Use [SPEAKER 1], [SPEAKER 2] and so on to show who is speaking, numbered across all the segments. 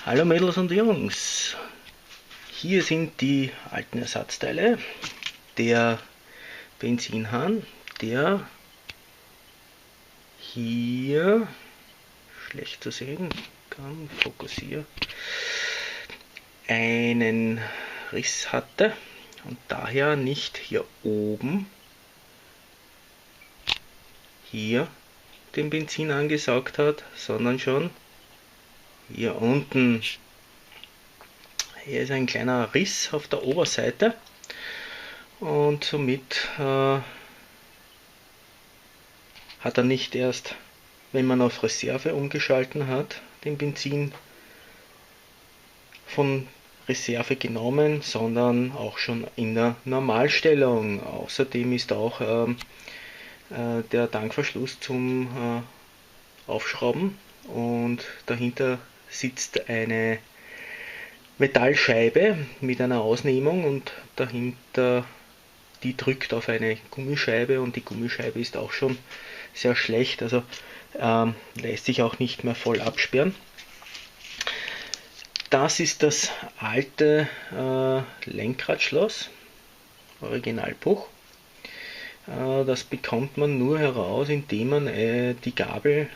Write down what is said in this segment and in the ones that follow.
[SPEAKER 1] Hallo Mädels und Jungs, hier sind die alten Ersatzteile. Der Benzinhahn, der hier, schlecht zu sehen, kann, fokussiere, einen Riss hatte und daher nicht hier oben hier den Benzin angesaugt hat, sondern schon hier unten. Hier ist ein kleiner Riss auf der Oberseite und somit hat er nicht erst, wenn man auf Reserve umgeschalten hat, den Benzin von Reserve genommen, sondern auch schon in der Normalstellung. Außerdem ist auch der Tankverschluss zum Aufschrauben und dahinter sitzt eine Metallscheibe mit einer Ausnehmung und dahinter, die drückt auf eine Gummischeibe und die Gummischeibe ist auch schon sehr schlecht, also lässt sich auch nicht mehr voll absperren. Das ist das alte Lenkradschloss, Originalbruch. Das bekommt man nur heraus, indem man die Gabel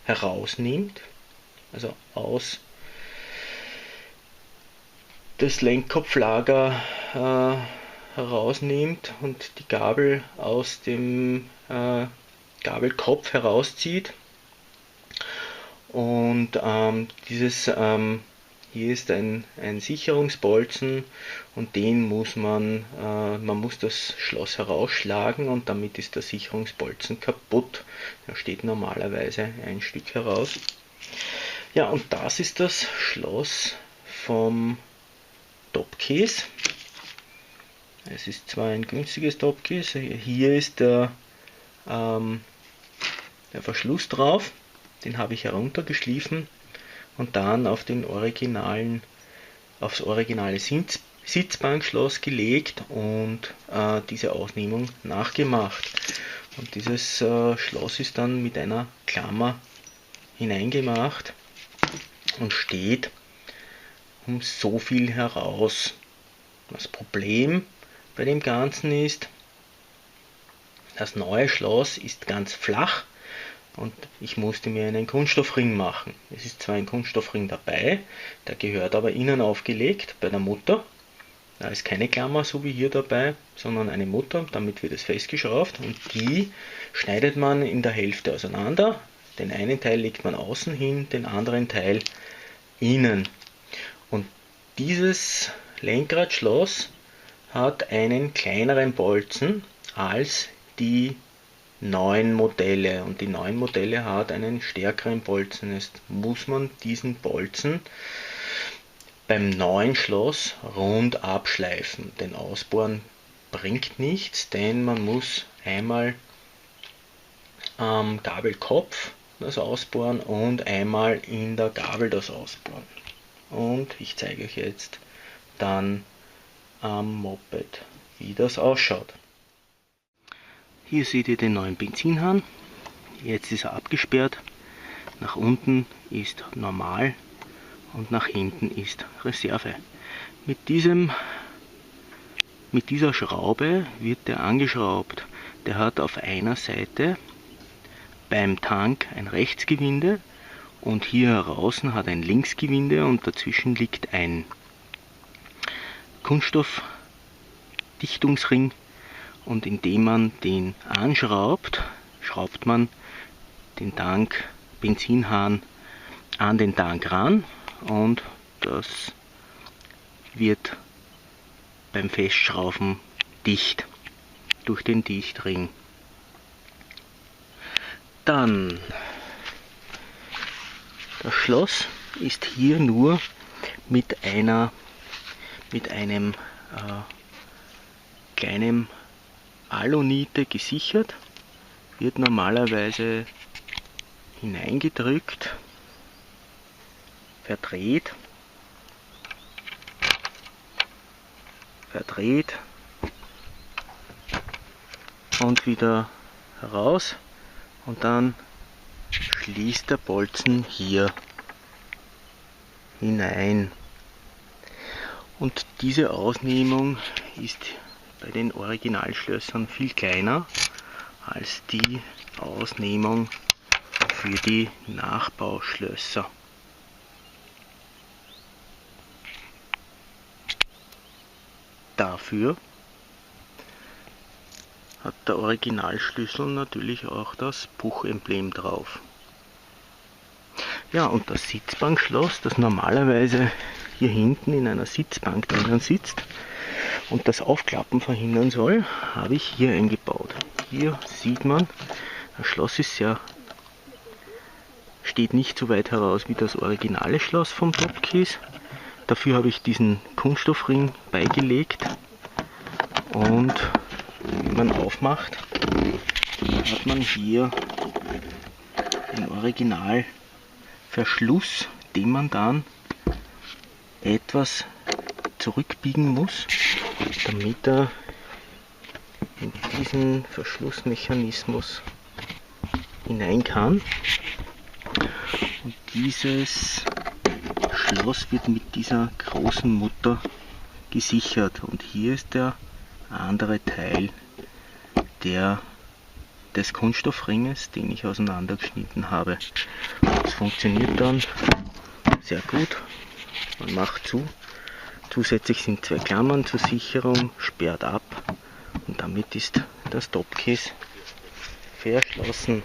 [SPEAKER 1] herausnimmt, also aus das Lenkkopflager herausnimmt und die Gabel aus dem Gabelkopf herauszieht. Und hier ist ein Sicherungsbolzen und den muss man muss das Schloss herausschlagen und damit ist der Sicherungsbolzen kaputt. Da steht normalerweise ein Stück heraus. Ja, und das ist das Schloss vom Topcase. Es ist zwar ein günstiges Topcase, hier ist der Verschluss drauf, den habe ich heruntergeschliffen und dann auf aufs originale Sitzbankschloss gelegt und diese Ausnehmung nachgemacht. Und dieses Schloss ist dann mit einer Klammer hineingemacht und steht um so viel heraus. Das Problem bei dem Ganzen ist, das neue Schloss ist ganz flach und ich musste mir einen Kunststoffring machen. Es ist zwar ein Kunststoffring dabei, der gehört aber innen aufgelegt bei der Mutter. Da ist keine Klammer so wie hier dabei, sondern eine Mutter, damit wird es festgeschraubt und die schneidet man in der Hälfte auseinander. Den einen Teil legt man außen hin, den anderen Teil innen. Und dieses Lenkradschloss hat einen kleineren Bolzen als die neuen Modelle und die neuen Modelle hat einen stärkeren Bolzen. Jetzt muss man diesen Bolzen beim neuen Schloss rund abschleifen. Denn Ausbohren bringt nichts, denn man muss einmal am Gabelkopf das ausbohren und einmal in der Gabel das ausbohren. Und ich zeige euch jetzt dann am Moped, wie das ausschaut. Hier seht ihr den neuen Benzinhahn. Jetzt ist er abgesperrt. Nach unten ist normal und nach hinten ist Reserve. Mit dieser Schraube wird der angeschraubt. Der hat auf einer Seite beim Tank ein Rechtsgewinde und hier draußen hat ein Linksgewinde und dazwischen liegt ein Kunststoffdichtungsring und indem man den anschraubt, schraubt man den Benzinhahn an den Tank ran und das wird beim Festschrauben dicht durch den Dichtring. Dann das Schloss ist hier nur mit einem kleinen Aluniete gesichert, wird normalerweise hineingedrückt, verdreht und wieder heraus und dann schließt der Bolzen hier. hinein. Und diese Ausnehmung ist bei den Originalschlössern viel kleiner als die Ausnehmung für die Nachbauschlösser. Dafür hat der Originalschlüssel natürlich auch das Puch-Emblem drauf. Ja, und das Sitzbankschloss, das normalerweise hier hinten in einer Sitzbank drinnen sitzt und das Aufklappen verhindern soll, habe ich hier eingebaut. Hier sieht man, das Schloss ist steht nicht so weit heraus wie das originale Schloss vom Topcase. Dafür habe ich diesen Kunststoffring beigelegt und wenn man aufmacht, hat man hier den Originalverschluss, den man dann etwas zurückbiegen muss, damit er in diesen Verschlussmechanismus hinein kann. Und dieses Schloss wird mit dieser großen Mutter gesichert. Und hier ist der andere Teil des Kunststoffringes, den ich auseinandergeschnitten habe. Das funktioniert dann sehr gut. Man macht zu. Zusätzlich sind 2 Klammern zur Sicherung, sperrt ab und damit ist das Topcase verschlossen.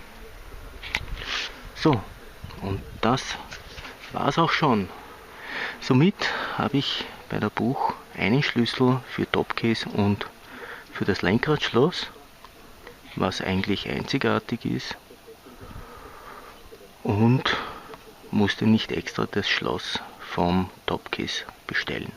[SPEAKER 1] So, und das war's auch schon. Somit habe ich bei der Buch einen Schlüssel für Topcase und für das Lenkradschloss, was eigentlich einzigartig ist, und musste nicht extra das Schloss vom Topcase bestellen.